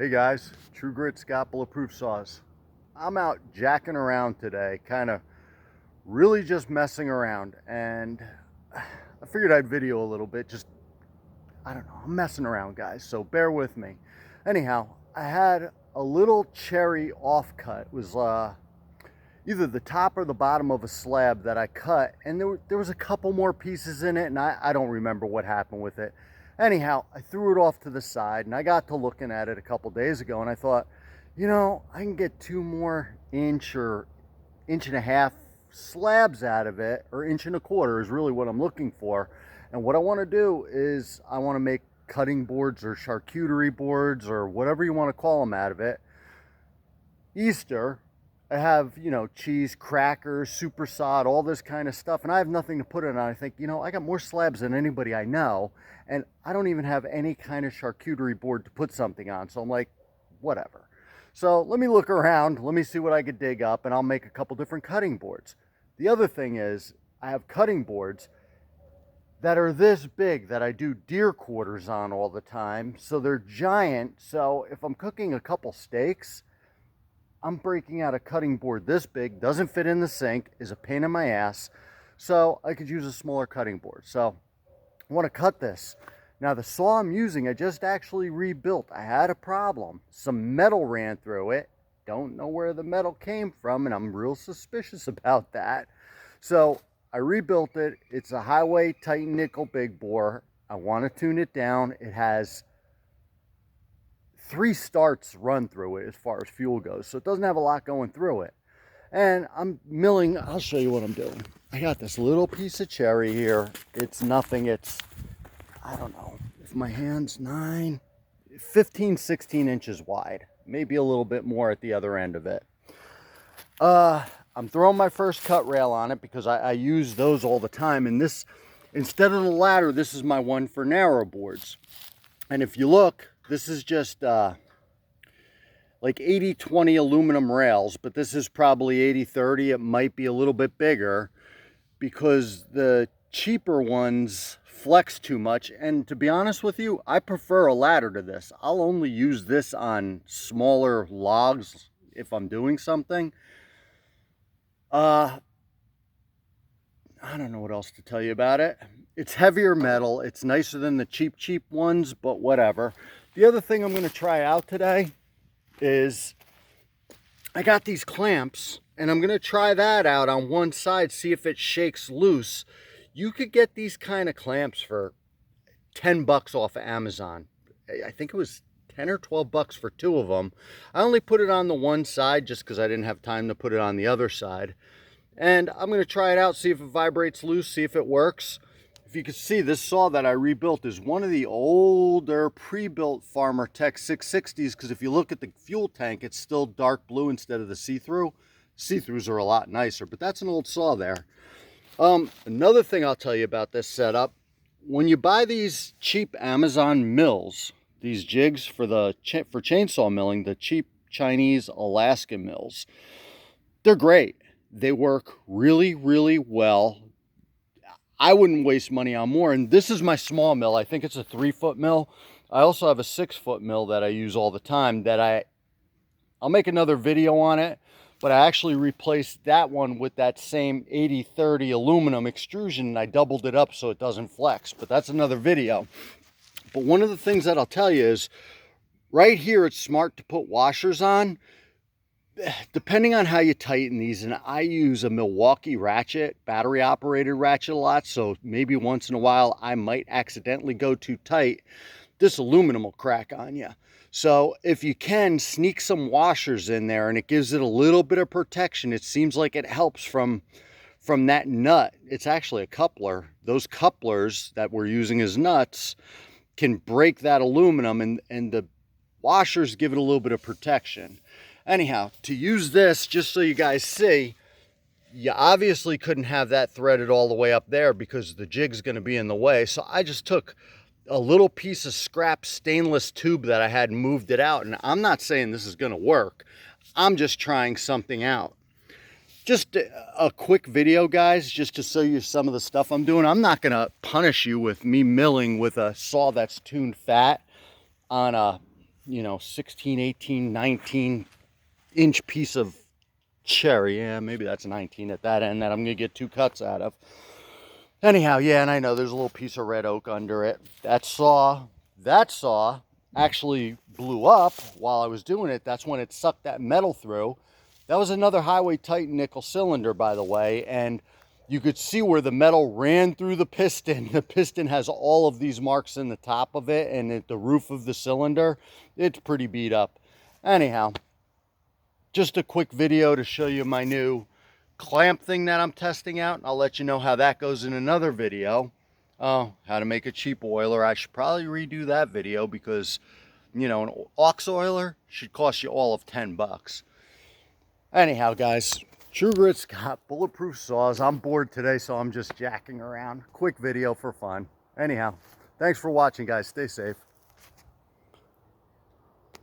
Hey guys, True Grit Scott Bulletproof Saws. I'm out jacking around today, kind of really just messing around, and I figured I'd video a little bit. I don't know, I'm messing around, guys, so bear with me. Anyhow, I had a little cherry offcut. It was either the top or the bottom of a slab that I cut, and there was a couple more pieces in it, and I don't remember what happened with it. Anyhow, I threw it off to the side, and I got to looking at it a couple days ago, and I thought, you know, I can get 2 more inch or inch and a half slabs out of it, or inch and a quarter is really what I'm looking for. And what I want to do is I want to make cutting boards or charcuterie boards or whatever you want to call them out of it. Easter, I have, you know, cheese, crackers, super sod, all this kind of stuff, and I have nothing to put it on. I think, you know, I got more slabs than anybody I know, and I don't even have any kind of charcuterie board to put something on. So I'm like, whatever. So let me look around, let me see what I could dig up, and I'll make a couple different cutting boards. The other thing is, I have cutting boards that are this big that I do deer quarters on all the time. So they're giant. So if I'm cooking a couple steaks, I'm breaking out a cutting board this big, doesn't fit in the sink, is a pain in my ass. So I could use a smaller cutting board. So I want to cut this. Now the saw I'm using, I just actually rebuilt. I had a problem. Some metal ran through it. Don't know where the metal came from, and I'm real suspicious about that. So I rebuilt it. It's a Highway Titan nickel big bore. I want to tune it down. It has 3 starts run through it as far as fuel goes, so it doesn't have a lot going through it. And I'm milling. I'll show you what I'm doing. I got this little piece of cherry here. It's nothing. It's, I don't know, if my hand's 15, 16 inches wide, maybe a little bit more at the other end of it. I'm throwing my first cut rail on it because I use those all the time, and this, instead of the ladder, this is my one for narrow boards. And if you look, this is just like 80-20 aluminum rails, but this is probably 80-30. It might be a little bit bigger because the cheaper ones flex too much. And to be honest with you, I prefer a ladder to this. I'll only use this on smaller logs if I'm doing something. I don't know what else to tell you about it. It's heavier metal. It's nicer than the cheap ones, but whatever. The other thing I'm going to try out today is I got these clamps, and I'm going to try that out on one side, see if it shakes loose. You could get these kind of clamps for 10 bucks off of Amazon. I think it was 10 or 12 bucks for 2 of them. I only put it on the one side just because I didn't have time to put it on the other side. And I'm going to try it out, see if it vibrates loose, see if it works. If you can see, this saw that I rebuilt is one of the older pre-built Farmer Tech 660s, because if you look at the fuel tank, it's still dark blue instead of the see-through. See-throughs are a lot nicer, but that's an old saw there. Another thing I'll tell you about this setup, when you buy these cheap Amazon mills, these jigs for chainsaw milling, the cheap Chinese Alaskan mills, they're great. They work really, really well. I wouldn't waste money on more. And this is my small mill. I think it's a 3-foot mill. I also have a 6-foot mill that I use all the time that I'll make another video on it, but I actually replaced that one with that same 80-30 aluminum extrusion, and I doubled it up so it doesn't flex, but that's another video. But one of the things that I'll tell you is right here, it's smart to put washers on. Depending on how you tighten these, and I use a Milwaukee ratchet, battery operated ratchet a lot, so maybe once in a while I might accidentally go too tight. This aluminum will crack on you. So if you can, sneak some washers in there, and it gives it a little bit of protection. It seems like it helps from that nut. It's actually a coupler. Those couplers that we're using as nuts can break that aluminum, and the washers give it a little bit of protection. Anyhow, to use this, just so you guys see, you obviously couldn't have that threaded all the way up there because the jig's going to be in the way. So I just took a little piece of scrap stainless tube that I had and moved it out. And I'm not saying this is going to work. I'm just trying something out. Just a quick video, guys, just to show you some of the stuff I'm doing. I'm not going to punish you with me milling with a saw that's tuned fat on a you know, 16, 18, 19 inch piece of cherry. Yeah, maybe that's 19 at that end that I'm going to get 2 cuts out of. Anyhow, yeah, and I know there's a little piece of red oak under it. That saw actually blew up while I was doing it. That's when it sucked that metal through. That was another Highway Titan nickel cylinder, by the way, and you could see where the metal ran through the piston. The piston has all of these marks in the top of it, and at the roof of the cylinder, it's pretty beat up. Anyhow, just a quick video to show you my new clamp thing that I'm testing out. I'll let you know how that goes in another video. How to make a cheap oiler. I should probably redo that video because, you know, an aux oiler should cost you all of 10 bucks. Anyhow, guys, True Grit's got bulletproof saws. I'm bored today, so I'm just jacking around. Quick video for fun. Anyhow, thanks for watching, guys. Stay safe.